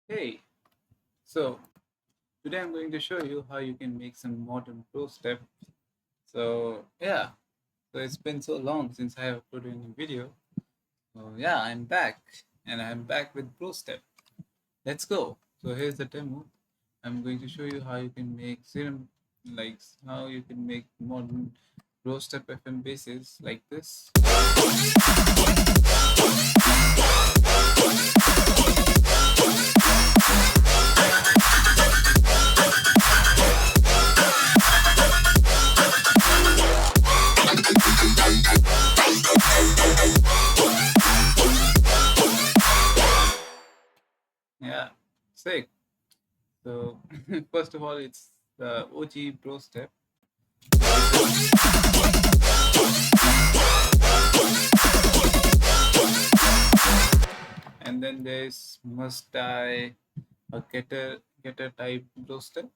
Hey, so today I'm going to show you how you can make some modern Brostep. So it's been so long since I have uploaded a video. So yeah, I'm back and I'm back with Brostep. Let's go. So here's the demo. I'm going to show you how you can make Serum, like how you can make modern Brostep FM basses like this. Yeah, sick. So first of all, it's the OG Brostep. And then there's must die a getter type Brostep.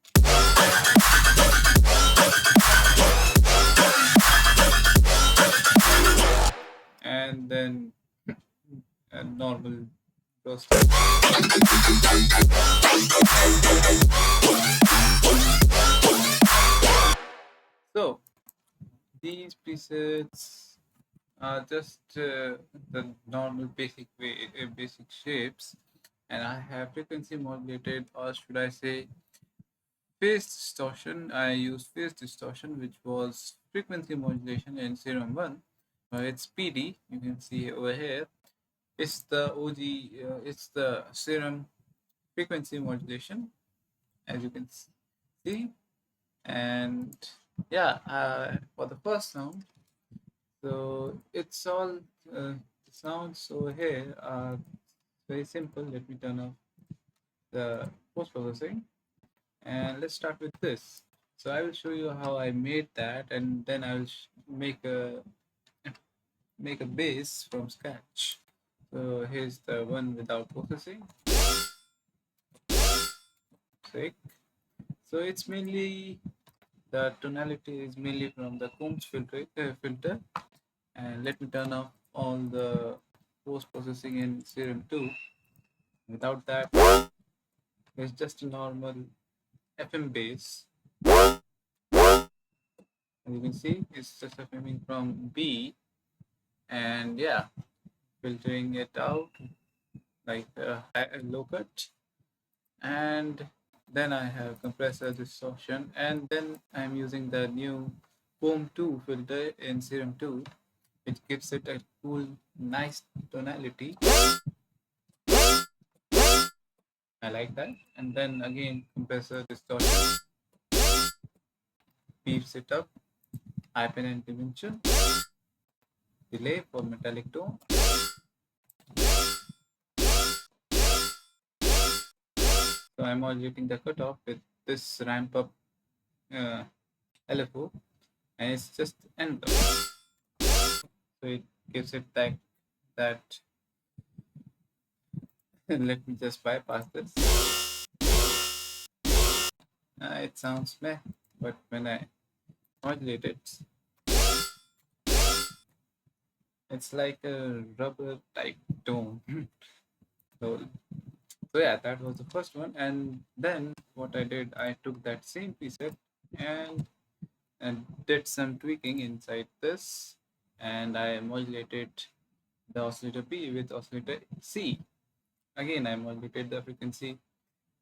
And then a normal Brostep. So these presets are just the normal basic shapes, and I have frequency modulated, or should I say phase distortion. I used phase distortion, which was frequency modulation in Serum 1. It's PD, you can see over here. It's the OG, it's the Serum frequency modulation, as you can see. And yeah, for the first sound, so it's all the sounds over here are very simple. Let me turn off the post processing and let's start with this. So I will show you how I made that, and then I will make a bass from scratch. So here's the one without processing. Sick. So it's mainly the tonality is mainly from the Combs filter. And let me turn off all the post processing in Serum 2. Without that, it's just a normal FM bass. As you can see, it's just FMing from B, and yeah, filtering it out like a low cut, and then I have compressor distortion, and then I'm using the new Foam 2 filter in Serum 2, which gives it a cool, nice tonality. I like that. And then again, compressor distortion beefs it up, high pen and dimension, delay for metallic tone. So I'm modulating the cutoff with this ramp up LFO, and it's just envelope. So it gives it that. Let me just bypass this. It sounds meh, but when I modulate it, it's like a rubber type tone. so, so yeah, that was the first one. And then what I did, I took that same preset and did some tweaking inside this, and I modulated the oscillator B with oscillator C. Again, I modulated the frequency,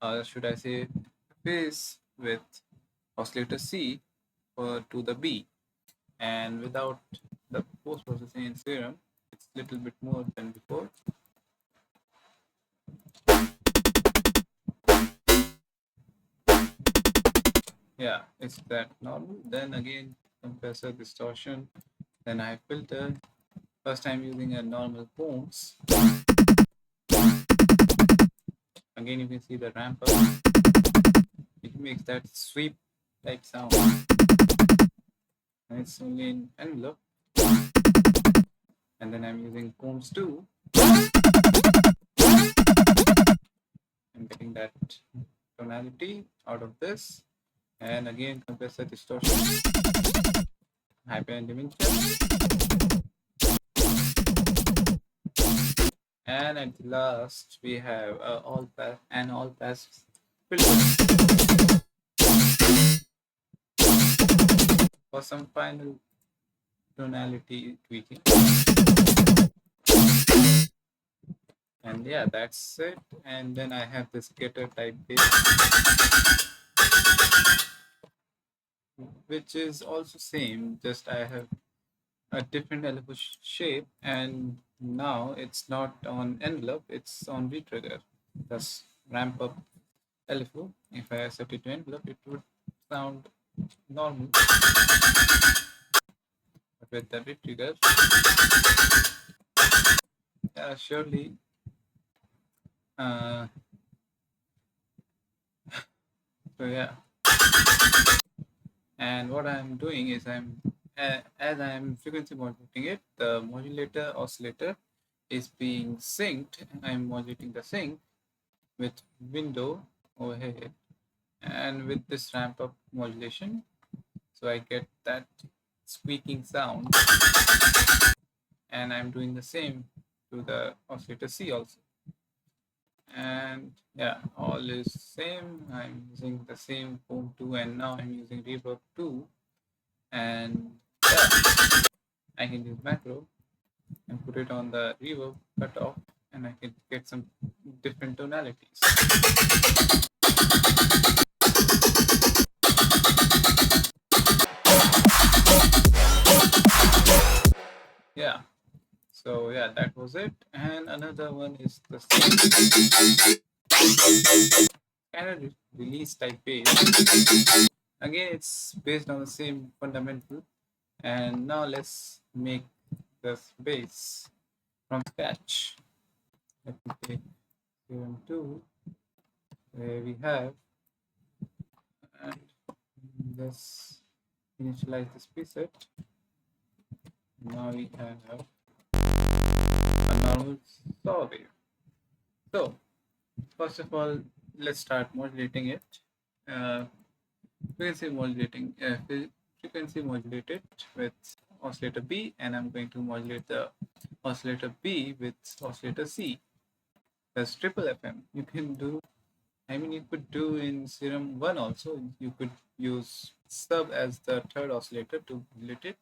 or should I say phase, with oscillator C to the B. And without the post processing in Serum, it's a little bit more than before. Yeah, it's that normal. Then again, compressor distortion. Then I filter. First time using a normal Combs. Again, you can see the ramp up. It makes that sweep like sound. And it's only in envelope. And then I'm using Combs 2. I'm getting that tonality out of this. And again, compressor distortion, high pen dimension, And at last, we have all pass filter for some final tonality tweaking. And yeah, that's it. And then I have this getter type bass, which is also same. Just I have a different LFO shape, and now it's not on envelope, it's on retrigger. Thus ramp up LFO. If I set it to envelope, it would sound normal, but with the retrigger, surely. Uh, so yeah, and what I'm doing is as I'm frequency modulating it, the modulator oscillator is being synced. I'm modulating the sync with window over here, and with this ramp up modulation, so I get that squeaking sound, and I'm doing the same to the oscillator C also. And yeah, all is same. I'm using the same phone 2, and now I'm using reverb 2, and yeah, I can use macro and put it on the reverb cutoff, and I can get some different tonalities. Yeah, so yeah, that was it. And another one is the same kind of release type bass. Again, it's based on the same fundamental. And now let's make this bass from scratch. Let me take Serum 2, where we have, and let's initialize this preset. Now we have a normal saw wave. So, first of all, let's start modulating it. Uh, frequency modulating, frequency modulated with oscillator B, and I'm going to modulate the oscillator B with oscillator C. That's triple FM. You can do, I mean, you could do in Serum 1 also. You could use sub as the third oscillator to modulate it.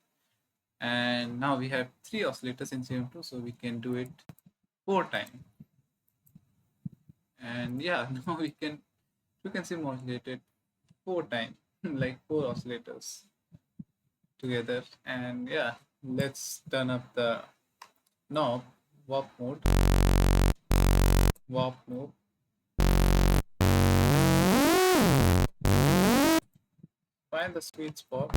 And now we have 3 oscillators in Serum 2, so we can do it 4 times. And yeah, now we can frequency modulate it 4 times, like 4 oscillators together. And yeah, let's turn up the knob, warp mode, warp mode. Find the sweet spot.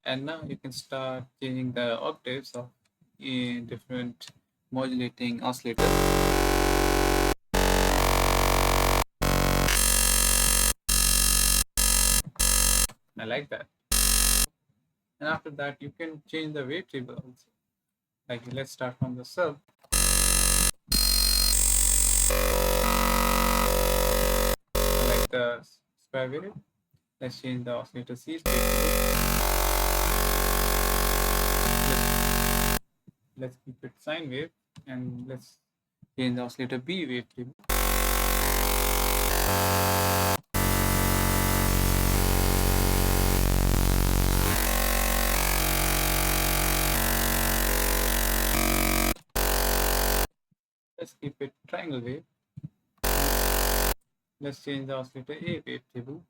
And now you can start changing the octaves of different modulating oscillators. I like that. And after that, you can change the wavetable also. Like, let's start from the sub. I like the square wave. Let's change the oscillator C. Let's keep it sine wave, and let's change the oscillator B wavetable. Let's keep it triangle wave. Let's change the oscillator A wavetable.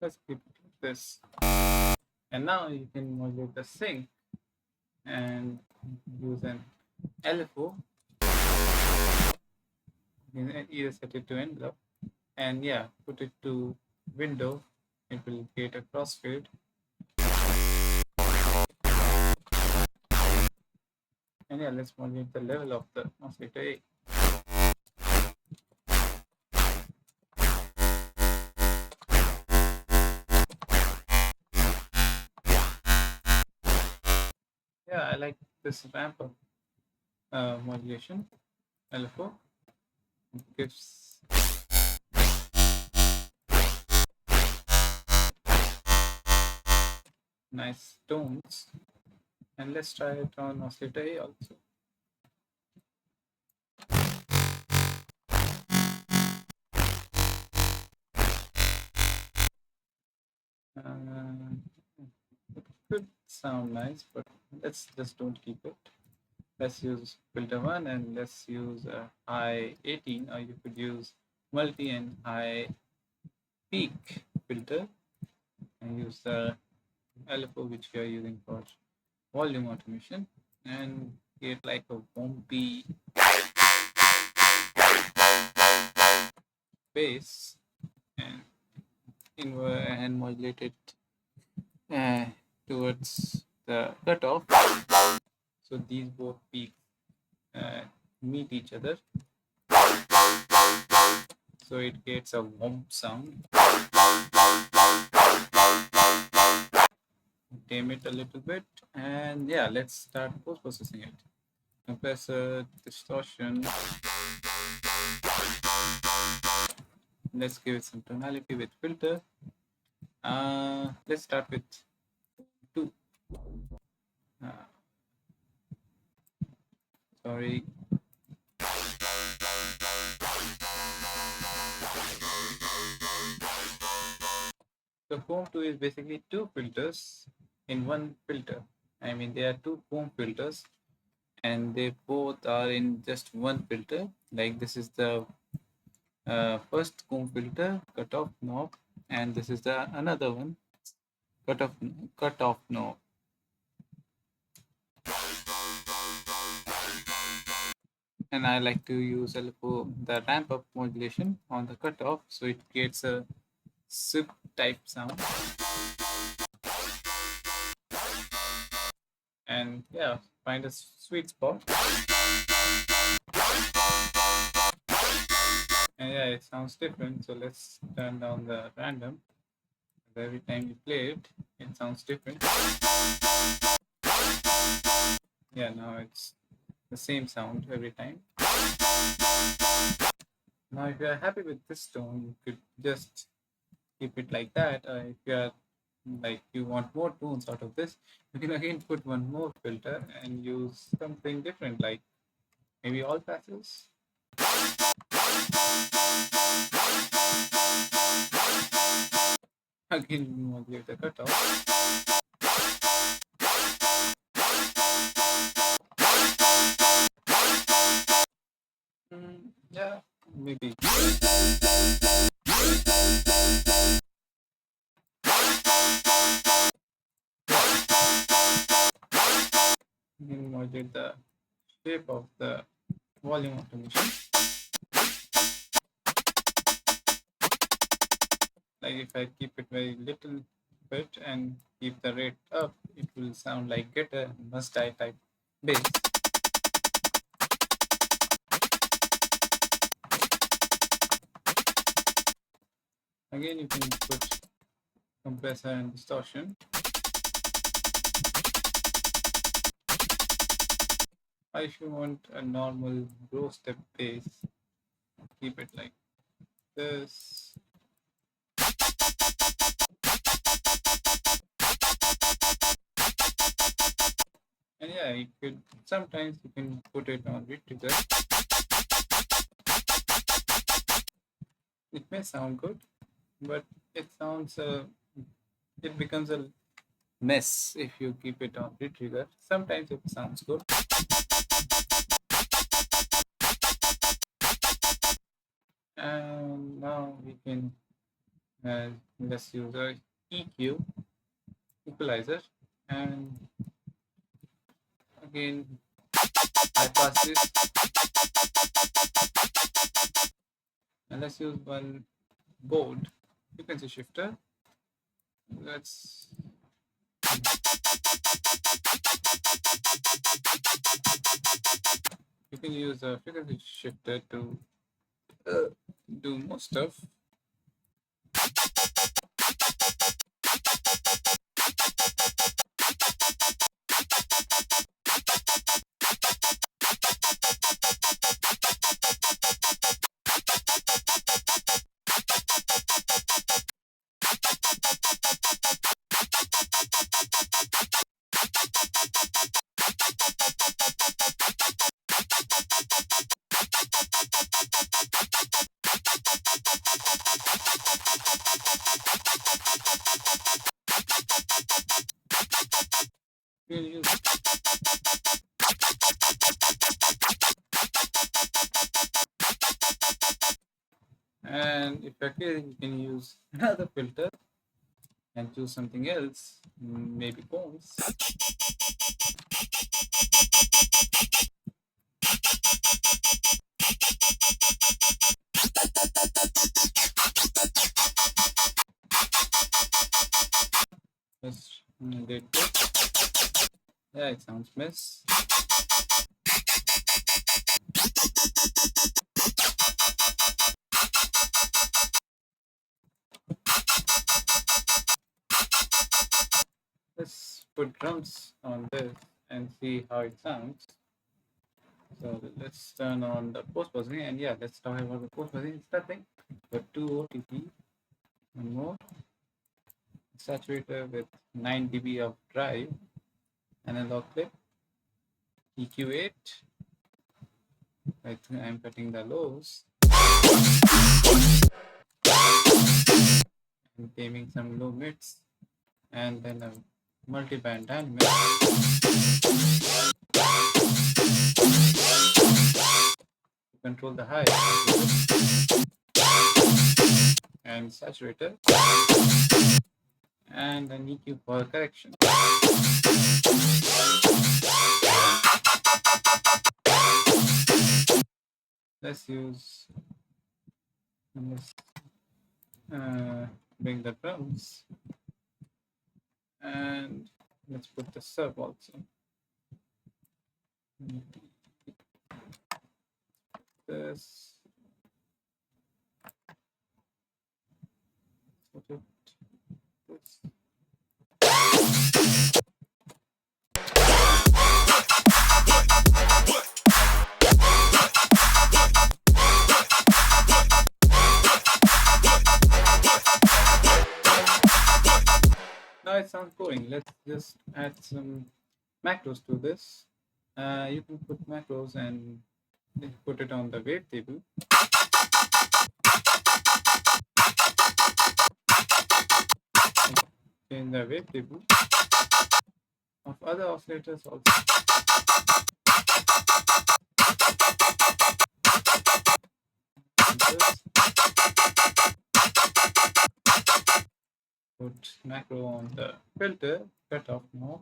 Let's keep this. And now you can modulate the sync and use an LFO. You can either set it to envelope, and yeah, put it to window. It will create a crossfade. And yeah, let's modulate the level of the oscillator A. yeah, I like this ramp up modulation. LFO gives nice tones. And let's try it on oscillator A also. It could sound nice, but let's just don't keep it. Let's use filter 1 and let's use a high 18, or you could use multi and high peak filter and use the LFO which we are using for volume automation and create like a bumpy bass and and modulate it uh, towards the cutoff. So these both peaks meet each other. So it creates a womp sound. Tame it a little bit, and yeah, let's start post processing it. Compressor, distortion. Let's give it some tonality with filter. Let's start with 2. Uh, sorry. So foam 2 is basically 2 filters in one filter. I mean, there are 2 foam filters and they both are in just one filter. Like this is the first comb filter cutoff knob, and this is the another one cutoff cutoff knob. And I like to use LFO, the ramp up modulation on the cutoff, so it creates a SIP type sound. And yeah, find a sweet spot. And yeah, it sounds different. So let's turn down the random. Every time you play it, it sounds different. Yeah, now it's the same sound every time. Now, if you are happy with this tone, you could just keep it like that. If you are like you want more tones out of this, you can again put one more filter and use something different, like maybe all passes. Again, we'll give the cutoff. Yeah, maybe. You can modulate the shape of the volume automation. Like if I keep it very little bit and keep the rate up, it will sound like get a must-die type bass. Again, you can put compressor and distortion. Or if you want a normal Brostep bass, keep it like this. And yeah, you could sometimes you can put it on retrigger. It may sound good, but it becomes a mess if you keep it on retrigger. Sometimes it sounds good. And now we can let's use a EQ equalizer, and again I pass this, and let's use one board frequency shifter. Let's you can use a frequency shifter to do more stuff. can use and if you're clear, you can use another filter and choose something else, maybe combs. Let's delete it. Yeah, it sounds mess. Let's put drums on this and see how it sounds. So let's turn on the post processing, and yeah, let's talk about the post processing. It's nothing but 2 OTP, one more saturator with 9 dB of drive, analog clip, EQ8. I think I'm cutting the lows and taming some low mids, and then a multi-band dynamic. Control the high and saturator, and an EQ for correction. Let's use let's bring the drums, and let's put the sub also. This put it this. Now it sounds boring. Let's just add some macros to this. You can put macros and put it on the wavetable. In the wavetable of other oscillators also. Put macro on the filter, cut off knob,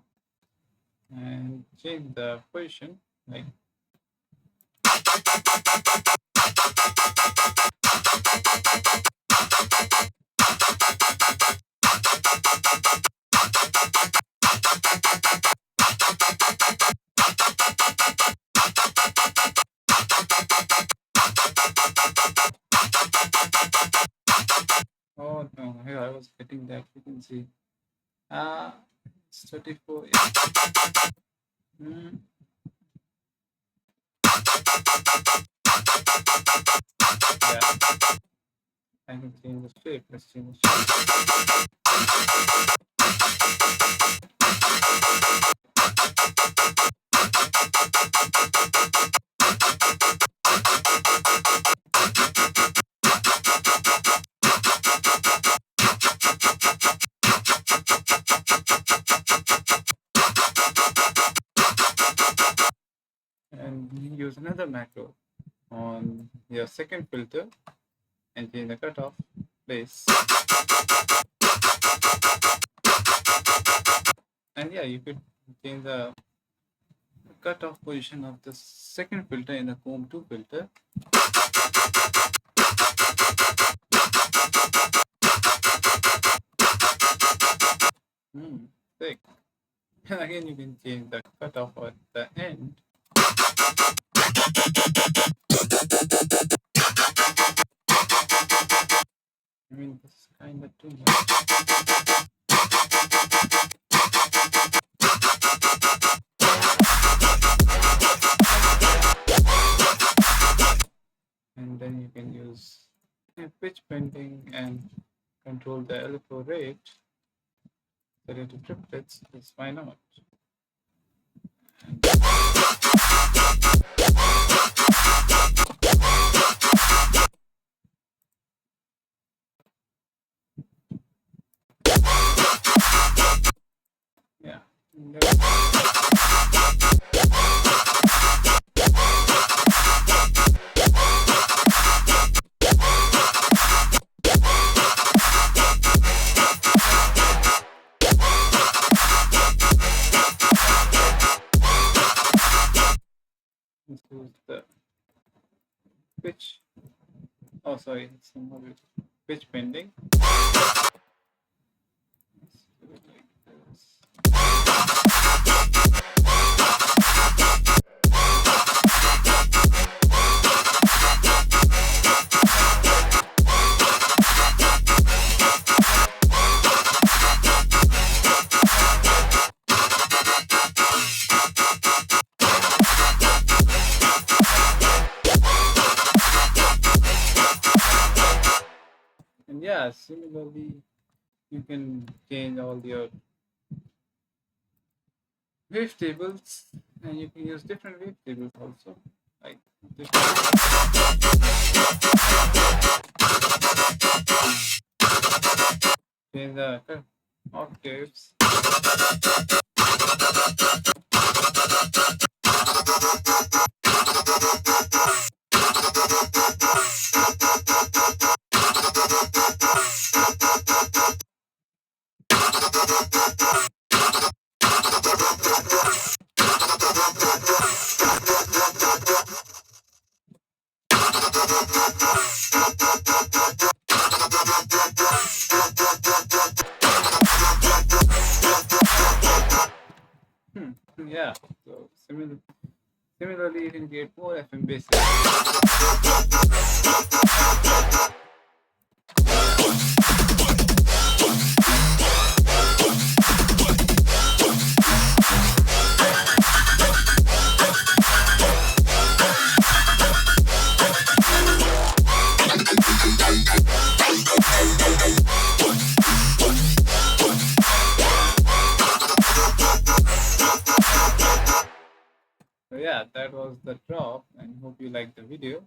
and change the position like oh no, here I was getting that frequency. It's 34. Mm. Yeah, I can change the shape. Let's change the shape. And use another macro on your second filter and change the cutoff place. And yeah, you could change the cutoff position of the second filter in the comb 2 filter. Sick. And again, you can change the cutoff at the end. I mean, this is kind of too much. And then you can use pitch bending and control the LFO rate. Set it to triplets, just why not? Yeah. the pitch. Oh, sorry, it's not pitch bending. Let's do it like this. And yeah, similarly, you can change all your wave tables, and you can use different wave tables also, like change the octaves. Yeah, so similarly, you can get more FM bases. So yeah, that was the drop, and hope you liked the video.